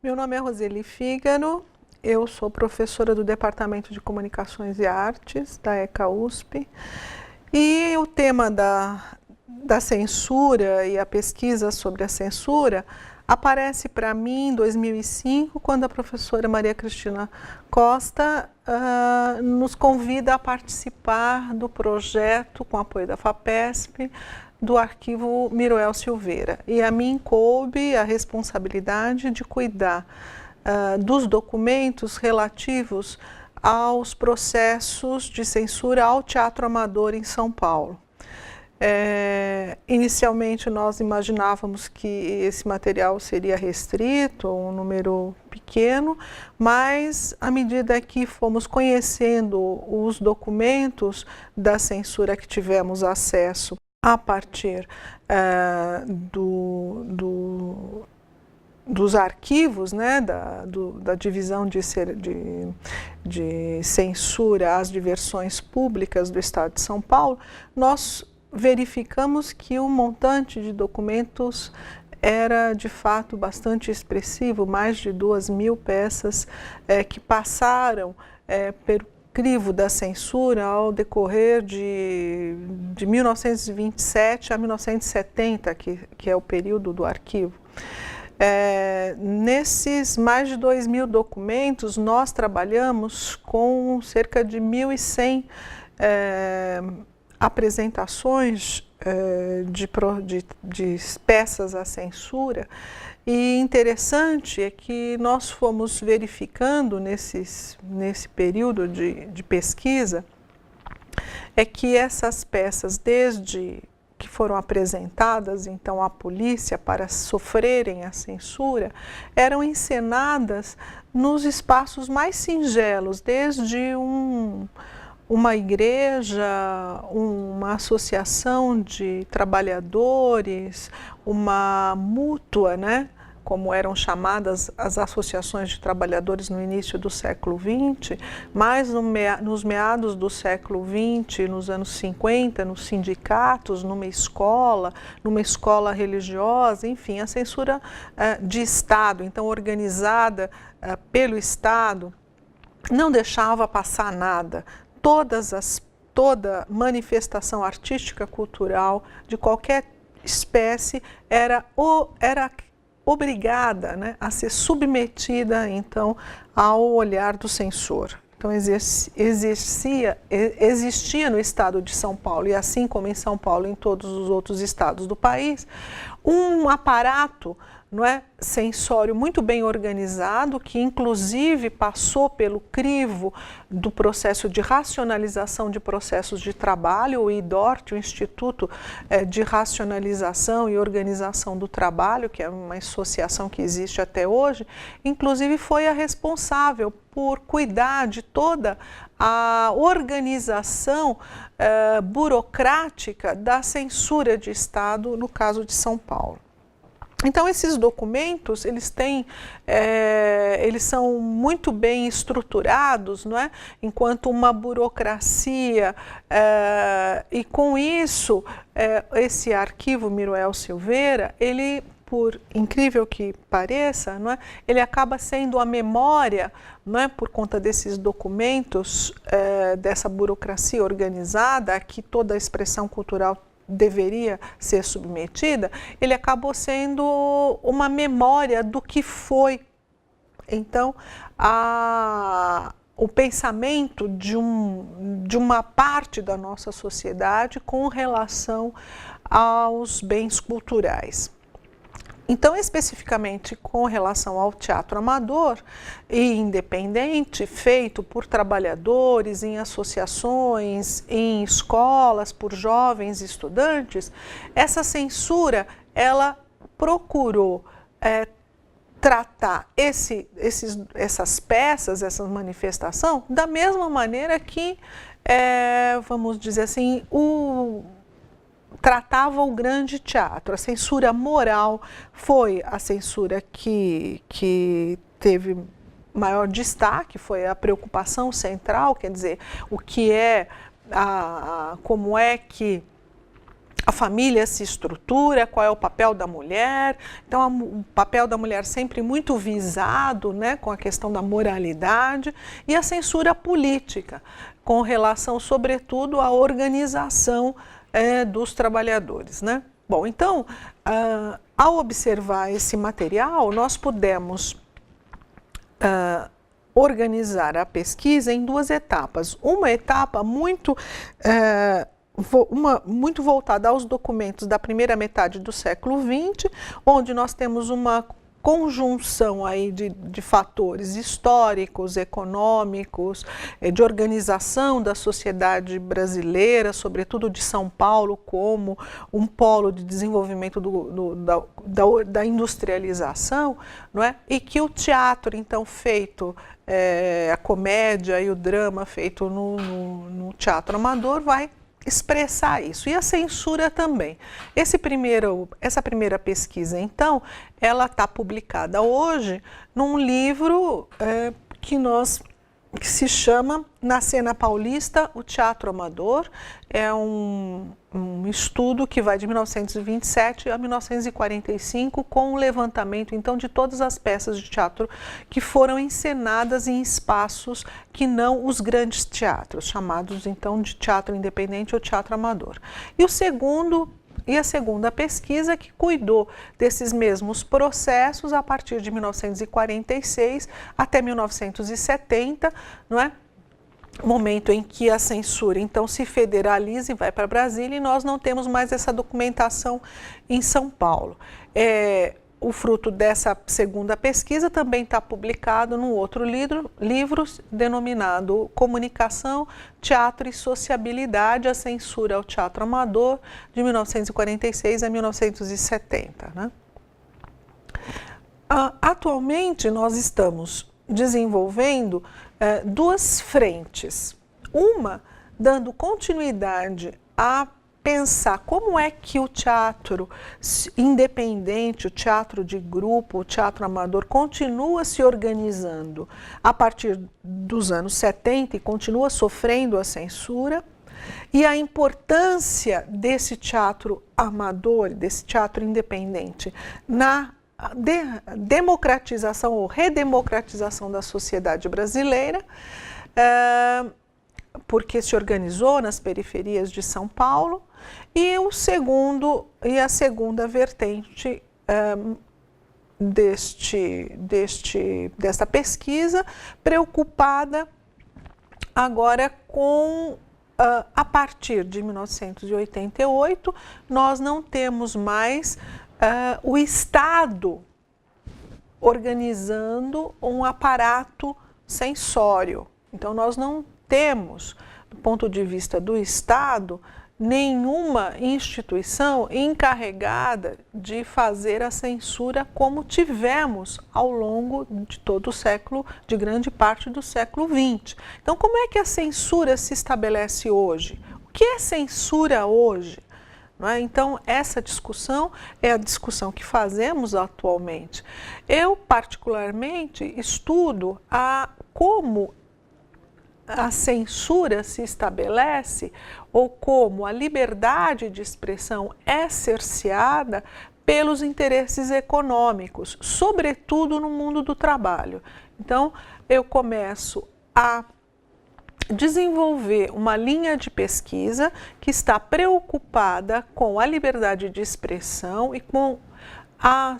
Meu nome é Roseli Fígaro, eu sou professora do Departamento de Comunicações e Artes da ECA USP e o tema da censura e a pesquisa sobre a censura aparece para mim em 2005, quando a professora Maria Cristina Costa nos convida a participar do projeto, com apoio da FAPESP, do arquivo Miroel Silveira. E a mim coube a responsabilidade de cuidar dos documentos relativos aos processos de censura ao teatro amador em São Paulo. Inicialmente nós imaginávamos que esse material seria restrito, um número pequeno, mas à medida que fomos conhecendo os documentos da censura que tivemos acesso a partir dos arquivos, né, da divisão de censura às diversões públicas do Estado de São Paulo, nós verificamos que o montante de documentos era de fato bastante expressivo, mais de 2.000 peças que passaram pelo crivo da censura ao decorrer de 1927 a 1970, que é o período do arquivo. Nesses mais de 2.000 documentos, nós trabalhamos com cerca de 1.100 apresentações de peças à censura. E interessante é que nós fomos verificando nesse período de pesquisa é que essas peças, desde que foram apresentadas então à polícia para sofrerem a censura, eram encenadas nos espaços mais singelos, desde uma igreja, uma associação de trabalhadores, uma mútua, né? Como eram chamadas as associações de trabalhadores no início do século XX, mas nos meados do século XX, nos anos 50, nos sindicatos, numa escola religiosa, enfim, a censura de Estado, então organizada pelo Estado, não deixava passar nada. Toda manifestação artística, cultural, de qualquer espécie, era obrigada, né, a ser submetida, então, ao olhar do censor. Então, existia no estado de São Paulo, e assim como em São Paulo, em todos os outros estados do país, um aparato, não é, censório muito bem organizado, que inclusive passou pelo crivo do processo de racionalização de processos de trabalho, o IDORT, o Instituto de Racionalização e Organização do Trabalho, que é uma associação que existe até hoje, inclusive foi a responsável por cuidar de toda a organização burocrática da censura de Estado no caso de São Paulo. Então, esses documentos, eles são muito bem estruturados, não é? Enquanto uma burocracia, e com isso, esse arquivo Miroel Silveira, ele, por incrível que pareça, não é? Ele acaba sendo a memória, não é? Por conta desses documentos, dessa burocracia organizada, a que toda a expressão cultural deveria ser submetida, ele acabou sendo uma memória do que foi, então, o pensamento de uma parte da nossa sociedade com relação aos bens culturais. Então, especificamente com relação ao teatro amador e independente, feito por trabalhadores, em associações, em escolas, por jovens estudantes, essa censura, ela procurou tratar essas peças, essa manifestação, da mesma maneira que, vamos dizer assim, tratava o grande teatro. A censura moral foi a censura que teve maior destaque, foi a preocupação central, quer dizer, como é que a família se estrutura, qual é o papel da mulher. Então, o papel da mulher sempre muito visado, né, com a questão da moralidade, e a censura política, com relação, sobretudo, à organização dos trabalhadores, né? Bom, então, ao observar esse material, nós pudemos organizar a pesquisa em duas etapas. Uma etapa muito voltada aos documentos da primeira metade do século XX, onde nós temos uma conjunção aí de fatores históricos, econômicos, de organização da sociedade brasileira, sobretudo de São Paulo, como um polo de desenvolvimento da industrialização, não é? E que o teatro, então, feito, a comédia e o drama feito no teatro amador vai expressar isso. E a censura também. Essa primeira pesquisa, então, ela está publicada hoje num livro que se chama Na Cena Paulista, o Teatro Amador. É um estudo que vai de 1927 a 1945, com o levantamento, então, de todas as peças de teatro que foram encenadas em espaços que não os grandes teatros, chamados, então, de teatro independente ou teatro amador. E a segunda pesquisa que cuidou desses mesmos processos a partir de 1946 até 1970, não é? Momento em que a censura, então, se federaliza e vai para Brasília, e nós não temos mais essa documentação em São Paulo. O fruto dessa segunda pesquisa também está publicado num outro livro denominado Comunicação, Teatro e Sociabilidade, a Censura ao Teatro Amador, de 1946 a 1970. Né? Atualmente, nós estamos desenvolvendo duas frentes. Uma, dando continuidade a pensar como é que o teatro independente, o teatro de grupo, o teatro amador continua se organizando a partir dos anos 70 e continua sofrendo a censura, e a importância desse teatro amador, desse teatro independente, na democratização ou redemocratização da sociedade brasileira, porque se organizou nas periferias de São Paulo, e a segunda vertente desta pesquisa, preocupada agora com, a partir de 1988, nós não temos mais o Estado organizando um aparato censório. Então, nós não temos, do ponto de vista do Estado, nenhuma instituição encarregada de fazer a censura como tivemos ao longo de todo o século, de grande parte do século XX. Então, como é que a censura se estabelece hoje? O que é censura hoje? Não é? Então, essa discussão é a discussão que fazemos atualmente. Eu, particularmente, estudo como a censura se estabelece ou como a liberdade de expressão é cerceada pelos interesses econômicos, sobretudo no mundo do trabalho. Então, eu começo a desenvolver uma linha de pesquisa que está preocupada com a liberdade de expressão e com a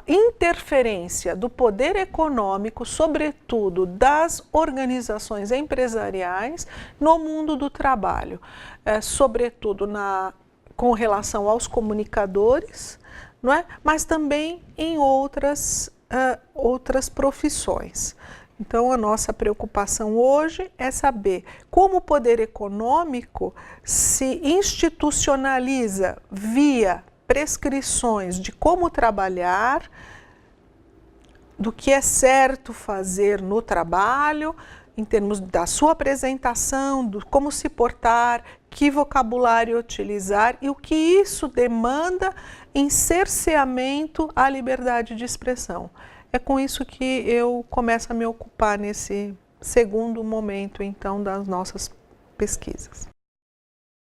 interferência do poder econômico, sobretudo das organizações empresariais, no mundo do trabalho, sobretudo com relação aos comunicadores, não é? Mas também em outras profissões. Então, a nossa preocupação hoje é saber como o poder econômico se institucionaliza via prescrições de como trabalhar, do que é certo fazer no trabalho, em termos da sua apresentação, do como se portar, que vocabulário utilizar e o que isso demanda em cerceamento à liberdade de expressão. É com isso que eu começo a me ocupar nesse segundo momento, então, das nossas pesquisas.